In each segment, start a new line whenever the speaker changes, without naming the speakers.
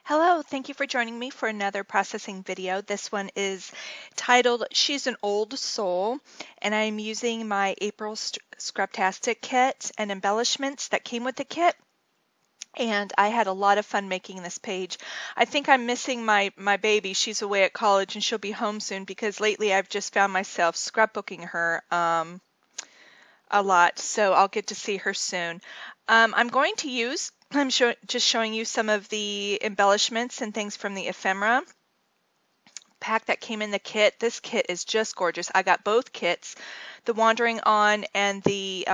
Hello, thank you for joining me for another processing video. This one is titled She's an Old Soul, and I'm using my April Scraptastic kit and embellishments that came with the kit. And I had a lot of fun making this page. I think I'm missing my baby. She's away at college and she'll be home soon because lately I've just found myself scrapbooking her a lot, so I'll get to see her soon. I'm just showing you some of the embellishments and things from the ephemera pack that came in the kit. This kit is just gorgeous. I got both kits, the Wandering On and the,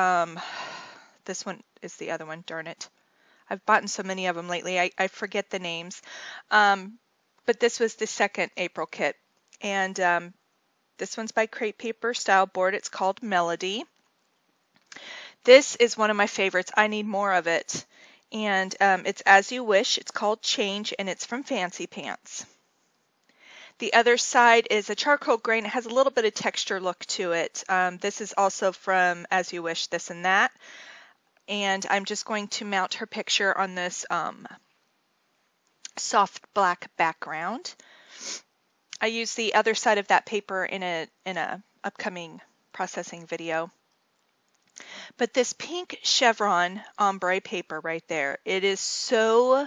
this one is the other one, darn it. I've bought so many of them lately, I forget the names. But this was the second April kit. And this one's by Crepe Paper Style Board. It's called Melody. This is one of my favorites. I need more of it. And it's As You Wish. It's called Change, and it's from Fancy Pants. The other side is a charcoal grain. It has a little bit of texture look to it. This is also from As You Wish, This and That. And I'm just going to mount her picture on this soft black background. I use the other side of that paper in a upcoming processing video. But this pink chevron ombre paper right there, it is so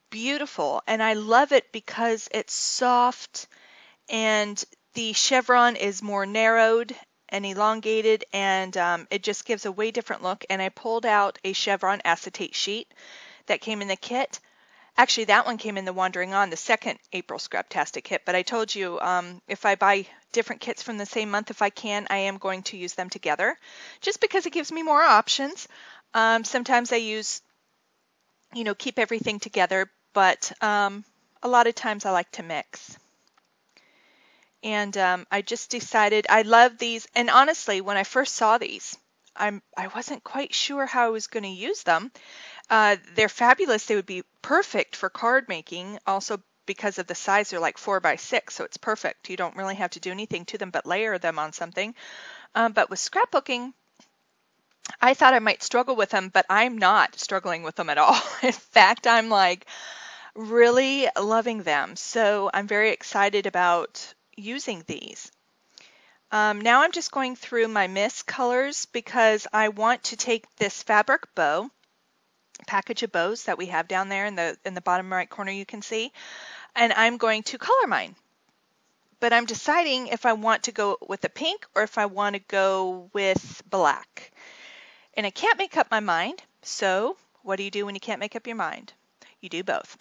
beautiful, and I love it because it's soft and the chevron is more narrowed and elongated, and it just gives a way different look. And I pulled out a chevron acetate sheet that came in the kit. Actually, that one came in the Wandering On, the second April Scraptastic kit, but I told you if I buy different kits from the same month, if I can, I am going to use them together, just because it gives me more options. Sometimes I use, keep everything together, but a lot of times I like to mix. And I just decided I love these, and honestly, when I first saw these, I wasn't quite sure how I was going to use them. They're fabulous. They would be perfect for card making. Also, because of the size, they're like 4 by 6, so it's perfect. You don't really have to do anything to them but layer them on something. But with scrapbooking, I thought I might struggle with them, but I'm not struggling with them at all. In fact, I'm like really loving them. So I'm very excited about using these. Now I'm just going through my mist colors because I want to take this fabric bow, package of bows that we have down there in the bottom right corner, you can see, and I'm going to color mine. But I'm deciding if I want to go with the pink or if I want to go with black. And I can't make up my mind, so what do you do when you can't make up your mind? You do both.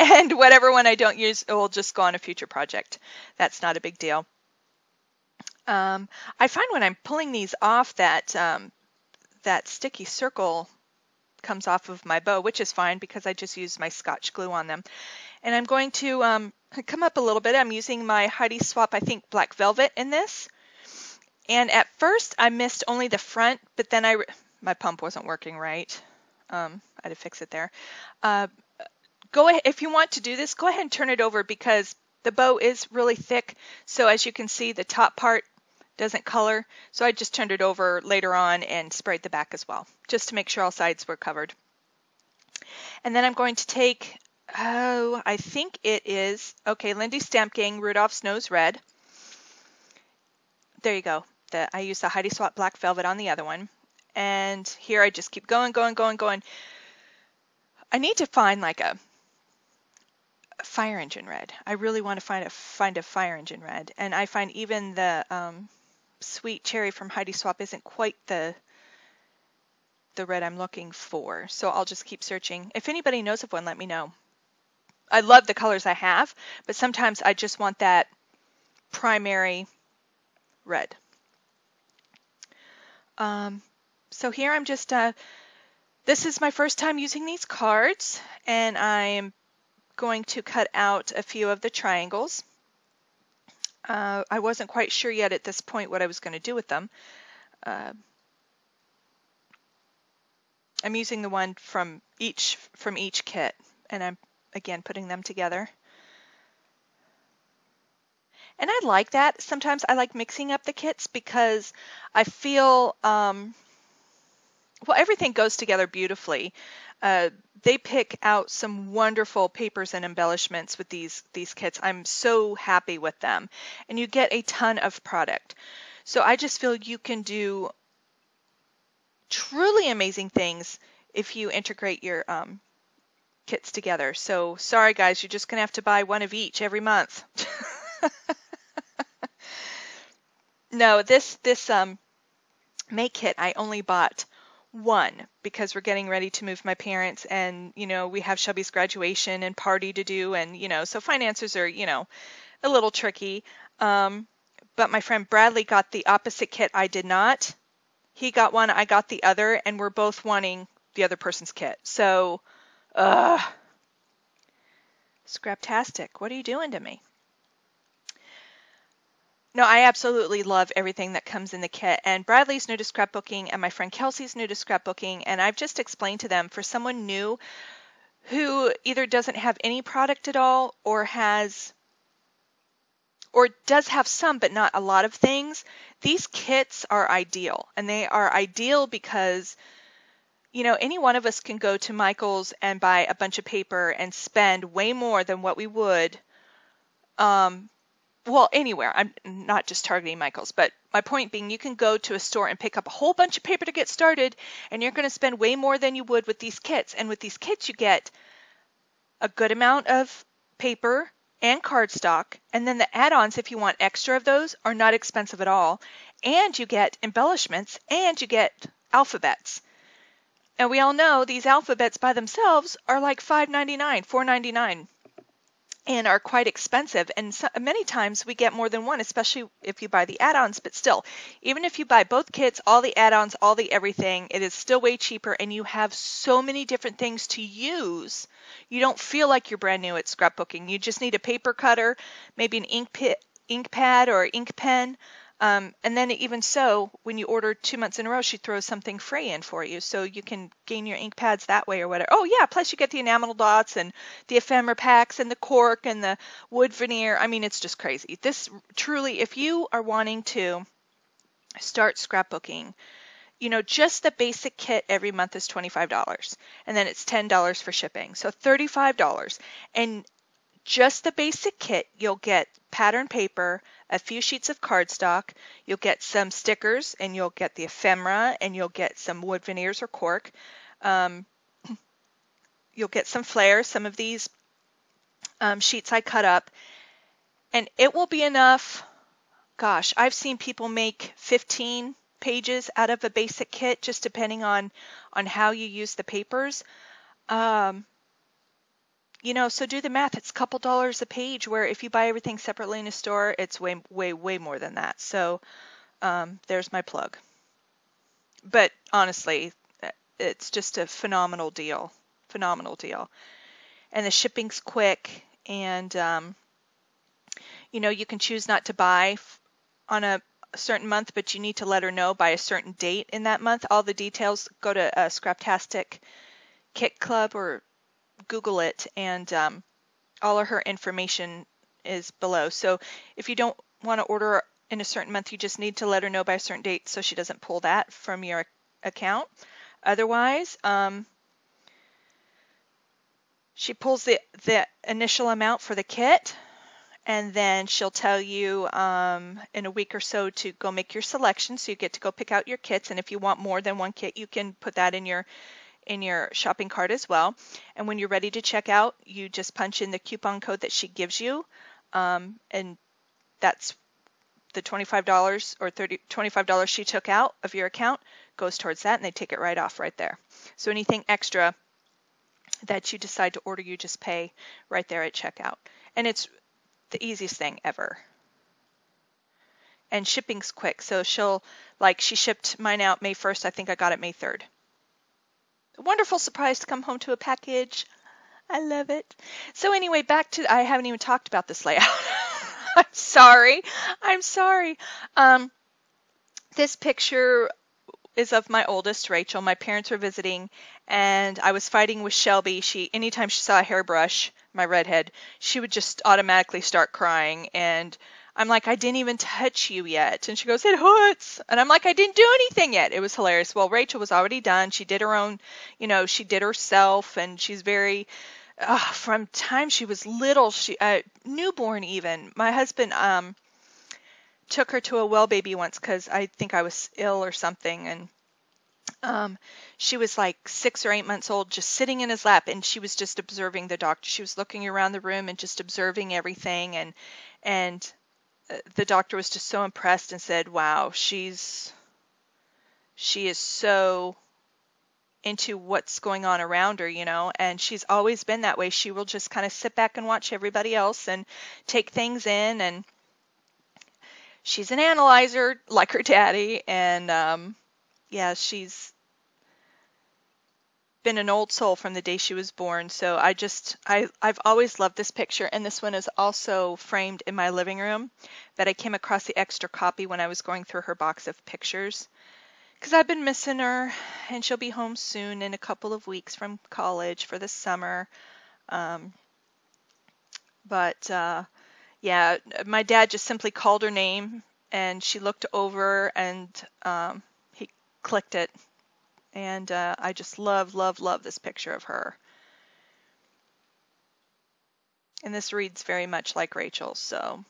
And whatever one I don't use, it will just go on a future project. That's not a big deal. I find when I'm pulling these off that that sticky circle comes off of my bow, which is fine because I just use my Scotch glue on them. And I'm going to come up a little bit. I'm using my Heidi Swapp, I think, Black Velvet in this. And at first I missed only the front, but then my pump wasn't working right. I had to fix it there. Go ahead, if you want to do this, go ahead and turn it over because the bow is really thick. So as you can see, the top part doesn't color. So I just turned it over later on and sprayed the back as well, just to make sure all sides were covered. And then I'm going to take, I think it is, okay, Lindy Stamp Gang Rudolph's Nose Red. There you go. I use the Heidi Swapp Black Velvet on the other one. And here I just keep going. I need to find like a fire engine red. I really want to find a fire engine red. And I find even the Sweet Cherry from Heidi Swapp isn't quite the red I'm looking for. So I'll just keep searching. If anybody knows of one, let me know. I love the colors I have, but sometimes I just want that primary red. So here I'm just, this is my first time using these cards, and I'm going to cut out a few of the triangles. I wasn't quite sure yet at this point what I was going to do with them. I'm using the one from each kit, and I'm again putting them together. And I like that. Sometimes I like mixing up the kits because I feel well, everything goes together beautifully. They pick out some wonderful papers and embellishments with these kits. I'm so happy with them, and you get a ton of product. So I just feel you can do truly amazing things if you integrate your kits together. So sorry guys, you're just gonna have to buy one of each every month. No, this May kit I only bought one because we're getting ready to move my parents, and we have Shelby's graduation and party to do, and so finances are a little tricky. But my friend Bradley got the opposite kit. I did not. He got one, I got the other, and we're both wanting the other person's kit. So, Scraptastic, what are you doing to me? No, I absolutely love everything that comes in the kit, and Bradley's new to scrapbooking and my friend Kelsey's new to scrapbooking, and I've just explained to them, for someone new who either doesn't have any product at all or does have some but not a lot of things, these kits are ideal. And they are ideal because any one of us can go to Michael's and buy a bunch of paper and spend way more than what we would well, anywhere. I'm not just targeting Michael's, but my point being, you can go to a store and pick up a whole bunch of paper to get started, and you're going to spend way more than you would with these kits. And with these kits, you get a good amount of paper and cardstock, and then the add-ons, if you want extra of those, are not expensive at all. And you get embellishments, and you get alphabets. And we all know these alphabets by themselves are like $5.99, $4.99. And are quite expensive, and many times we get more than one, especially if you buy the add-ons. But still, even if you buy both kits, all the add-ons, all the everything, it is still way cheaper, and you have so many different things to use. You don't feel like you're brand new at scrapbooking. You just need a paper cutter, maybe an ink pad or ink pen, and then even so, when you order 2 months in a row, she throws something free in for you, so you can gain your ink pads that way or whatever. Oh yeah, plus you get the enamel dots and the ephemera packs and the cork and the wood veneer. I mean, it's just crazy. This truly, if you are wanting to start scrapbooking, just the basic kit every month is $25, and then it's $10 for shipping, so $35. And just the basic kit, you'll get pattern paper, a few sheets of cardstock, you'll get some stickers, and you'll get the ephemera, and you'll get some wood veneers or cork. You'll get some flares, some of these sheets I cut up, and it will be enough. Gosh, I've seen people make 15 pages out of a basic kit, just depending on how you use the papers. So do the math. It's a couple dollars a page, where if you buy everything separately in a store, it's way, way, way more than that. So there's my plug. But honestly, it's just a phenomenal deal. Phenomenal deal. And the shipping's quick, and you can choose not to buy on a certain month, but you need to let her know by a certain date in that month. All the details, go to Scraptastic Kit Club or Google it, and all of her information is below. So if you don't want to order in a certain month, you just need to let her know by a certain date so she doesn't pull that from your account. Otherwise, she pulls the initial amount for the kit, and then she'll tell you in a week or so to go make your selection. So you get to go pick out your kits, and if you want more than one kit, you can put that in your shopping cart as well. And when you're ready to check out, you just punch in the coupon code that she gives you, and that's the $25 or $25 she took out of your account goes towards that, and they take it right off right there. So anything extra that you decide to order, you just pay right there at checkout. And it's the easiest thing ever. And shipping's quick. So she shipped mine out May 1st. I think I got it May 3rd. A wonderful surprise to come home to a package. I love it. So anyway, back to, I haven't even talked about this layout. I'm sorry. This picture is of my oldest, Rachel. My parents were visiting, and I was fighting with Shelby. Anytime she saw a hairbrush, my redhead, she would just automatically start crying, and I'm like, I didn't even touch you yet. And she goes, it hurts. And I'm like, I didn't do anything yet. It was hilarious. Well, Rachel was already done. She did her own, she did herself, and she's very, from time she was little, she newborn even. My husband took her to a well baby once because I think I was ill or something, and she was like 6 or 8 months old, just sitting in his lap, and she was just observing the doctor. She was looking around the room and just observing everything, and the doctor was just so impressed and said, wow, she is so into what's going on around her, and she's always been that way. She will just kind of sit back and watch everybody else and take things in, and she's an analyzer like her daddy, and yeah, she's been an old soul from the day she was born. So I've always loved this picture, and this one is also framed in my living room, but I came across the extra copy when I was going through her box of pictures because I've been missing her, and she'll be home soon in a couple of weeks from college for the summer. Yeah, my dad just simply called her name, and she looked over, and he clicked it. And I just love, love, love this picture of her. And this reads very much like Rachel's. So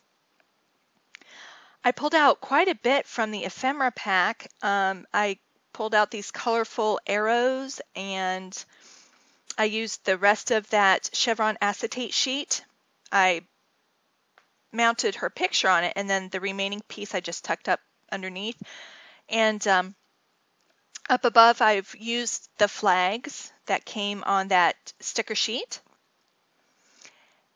I pulled out quite a bit from the ephemera pack. I pulled out these colorful arrows, and I used the rest of that chevron acetate sheet. I mounted her picture on it, and then the remaining piece I just tucked up underneath. And up above, I've used the flags that came on that sticker sheet.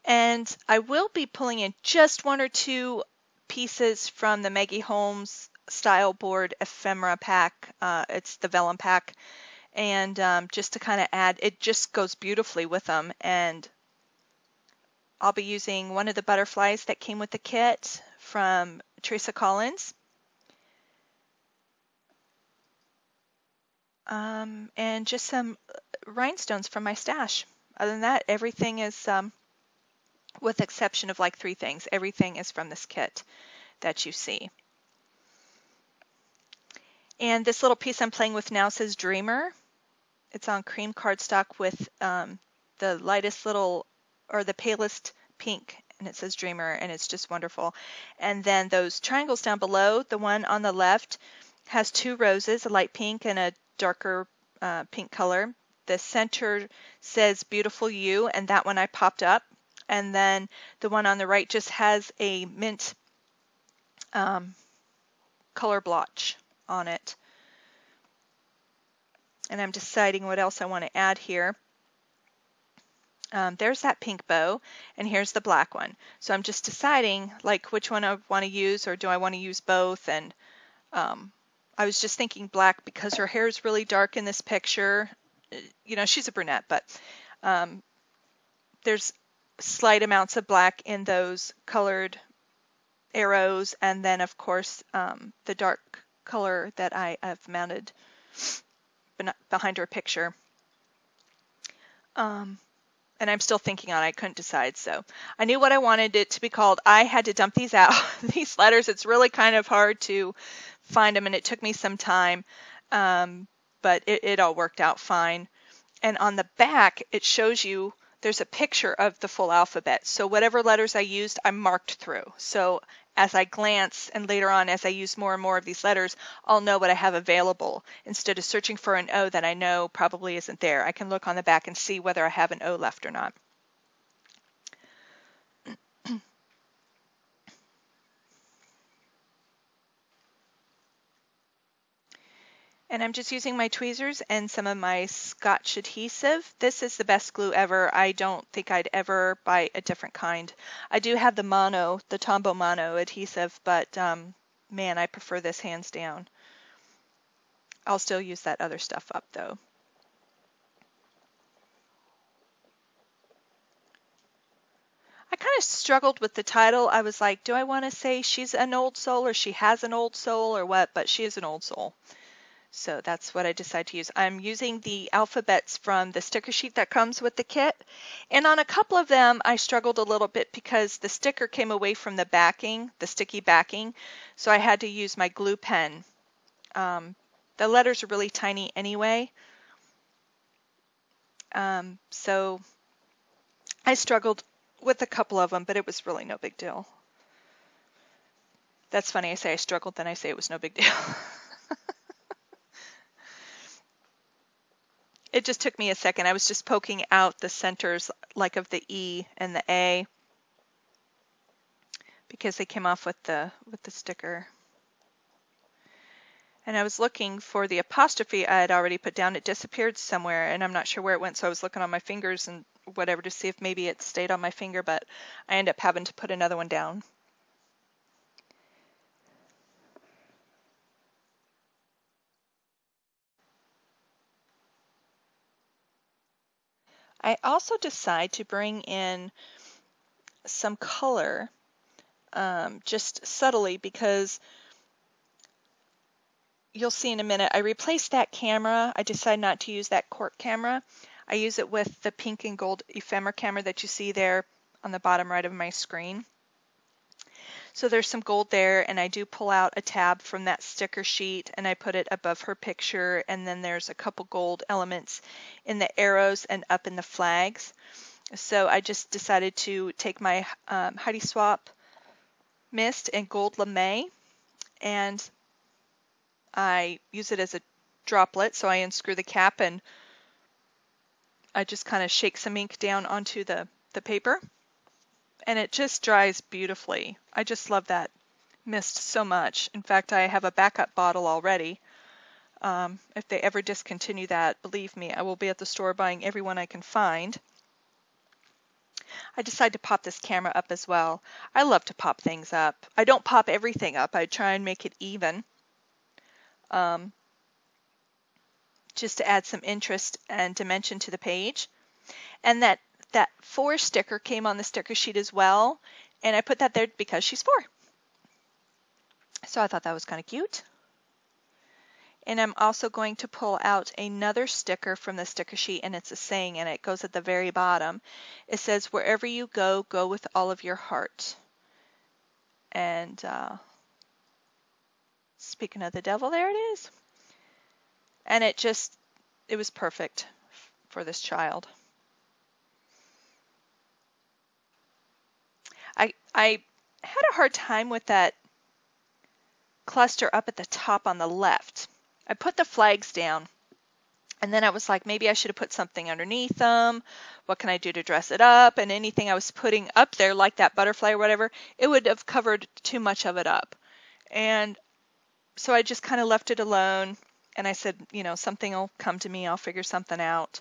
And I will be pulling in just 1 or 2 pieces from the Maggie Holmes style board ephemera pack. It's the vellum pack. And just to kind of add, it just goes beautifully with them. And I'll be using one of the butterflies that came with the kit from Teresa Collins. And just some rhinestones from my stash. Other than that, everything is, with the exception of like 3 things, everything is from this kit that you see. And this little piece I'm playing with now says Dreamer. It's on cream cardstock with the lightest little, or the palest pink, and it says Dreamer, and it's just wonderful. And then those triangles down below, the one on the left has 2 roses, a light pink and a darker pink color. The center says Beautiful You, and that one I popped up. And then the one on the right just has a mint color blotch on it. And I'm deciding what else I want to add here. There's that pink bow, and here's the black one. So I'm just deciding like which one I want to use, or do I want to use both. And I was just thinking black because her hair is really dark in this picture. She's a brunette, but there's slight amounts of black in those colored arrows, and then of course the dark color that I have mounted behind her picture. And I'm still thinking on it. I couldn't decide, so I knew what I wanted it to be called. I had to dump these out, these letters. It's really kind of hard to find them, and it took me some time, but it all worked out fine. And on the back, it shows you there's a picture of the full alphabet. So whatever letters I used, I marked through. So as I glance, and later on as I use more and more of these letters, I'll know what I have available. Instead of searching for an O that I know probably isn't there, I can look on the back and see whether I have an O left or not. And I'm just using my tweezers and some of my Scotch adhesive. This is the best glue ever. I don't think I'd ever buy a different kind. I do have the Tombow Mono adhesive, but man, I prefer this hands down. I'll still use that other stuff up though. I kind of struggled with the title. I was like, do I want to say she's an old soul, or she has an old soul, or what? But she is an old soul. So that's what I decided to use. I'm using the alphabets from the sticker sheet that comes with the kit. And on a couple of them, I struggled a little bit because the sticker came away from the backing, the sticky backing. So I had to use my glue pen. The letters are really tiny anyway. So I struggled with a couple of them, but it was really no big deal. That's funny. I say I struggled, then I say it was no big deal. It just took me a second. I was just poking out the centers like of the E and the A because they came off with the sticker. And I was looking for the apostrophe I had already put down. It disappeared somewhere and I'm not sure where it went, so I was looking on my fingers and whatever to see if maybe it stayed on my finger, but I ended up having to put another one down. I also decide to bring in some color just subtly because you'll see in a minute I replaced that camera. I decided not to use that cork camera. I use it with the pink and gold ephemera camera that you see there on the bottom right of my screen. So there's some gold there, and I do pull out a tab from that sticker sheet and I put it above her picture, and then there's a couple gold elements in the arrows and up in the flags. So I just decided to take my Heidi Swap mist and gold lame, and I use it as a droplet, so I unscrew the cap and I just kind of shake some ink down onto the paper. And it just dries beautifully. I just love that mist so much. In fact, I have a backup bottle already. If they ever discontinue that, believe me, I will be at the store buying every one I can find. I decided to pop this camera up as well. I love to pop things up. I don't pop everything up. I try and make it even. Just to add some interest and dimension to the page. And that 4 sticker came on the sticker sheet as well, and I put that there because she's 4. So I thought that was kind of cute. And I'm also going to pull out another sticker from the sticker sheet, and it's a saying, and it goes at the very bottom. It says, "Wherever you go, go with all of your heart." And speaking of the devil, there it is. And it was perfect for this child. I had a hard time with that cluster up at the top on the left. I put the flags down, and then I was like, maybe I should have put something underneath them. What can I do to dress it up? And anything I was putting up there, like that butterfly or whatever, it would have covered too much of it up. And so I just kind of left it alone, and I said, something will come to me. I'll figure something out.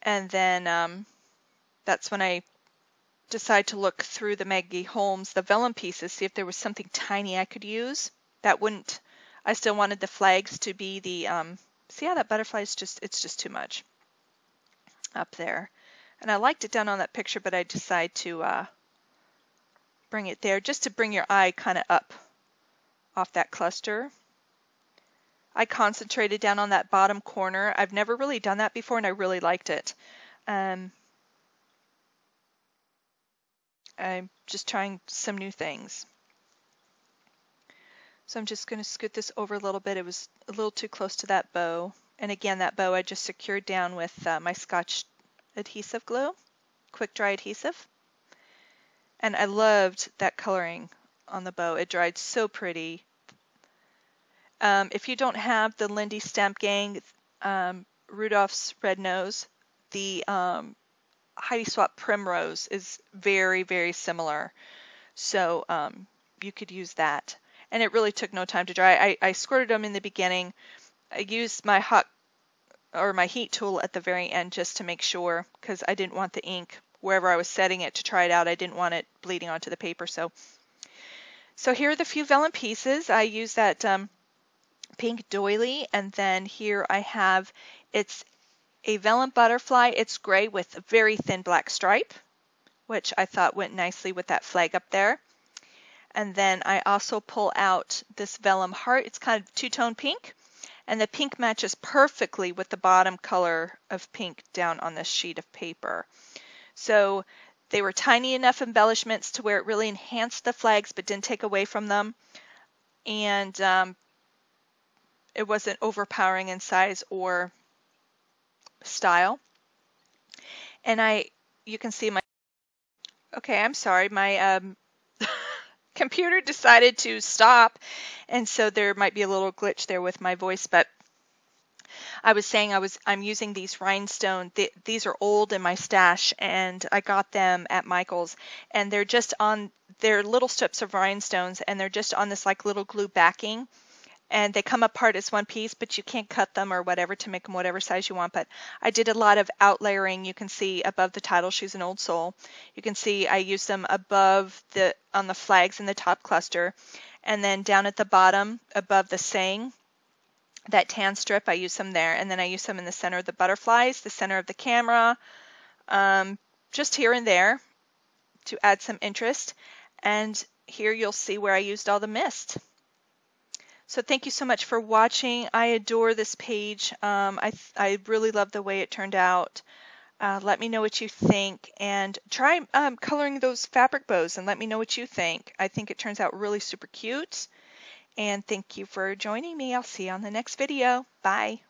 And then that's when I decide to look through the Maggie Holmes, the vellum pieces, see if there was something tiny I could use. That wouldn't, I still wanted the flags to be the, see how that butterfly is it's just too much up there. And I liked it done on that picture, but I decided to bring it there just to bring your eye kind of up off that cluster. I concentrated down on that bottom corner. I've never really done that before, and I really liked it. I'm just trying some new things. So I'm just going to scoot this over a little bit. It was a little too close to that bow. And again, that bow I just secured down with my Scotch adhesive glue, quick dry adhesive. And I loved that coloring on the bow. It dried so pretty. If you don't have the Lindy Stamp Gang Rudolph's Red Nose, the Heidi Swap Primrose is very, very similar. So you could use that. And it really took no time to dry. I squirted them in the beginning. I used my heat tool at the very end just to make sure, because I didn't want the ink wherever I was setting it to try it out. I didn't want it bleeding onto the paper. So here are the few vellum pieces. I use that pink doily, and then here I have, it's a vellum butterfly. It's gray with a very thin black stripe, which I thought went nicely with that flag up there. And then I also pull out this vellum heart. It's kind of two-tone pink, and the pink matches perfectly with the bottom color of pink down on this sheet of paper. So they were tiny enough embellishments to where it really enhanced the flags but didn't take away from them. And it wasn't overpowering in size or style. And you can see okay, I'm sorry, my computer decided to stop, and so there might be a little glitch there with my voice, but I was saying I'm using these rhinestone. These are old in my stash, and I got them at Michael's, and they're little strips of rhinestones, and they're just on this like little glue backing, and they come apart as one piece, but you can't cut them or whatever to make them whatever size you want. But I did a lot of outlayering. You can see above the title, She's an Old Soul. You can see I used them on the flags in the top cluster, and then down at the bottom above the saying, that tan strip, I use them there, and then I use them in the center of the butterflies, the center of the camera, just here and there to add some interest. And here you'll see where I used all the mist. So thank you so much for watching. I adore this page. I really love the way it turned out. Let me know what you think, and try coloring those fabric bows and let me know what you think. I think it turns out really super cute. And thank you for joining me. I'll see you on the next video. Bye.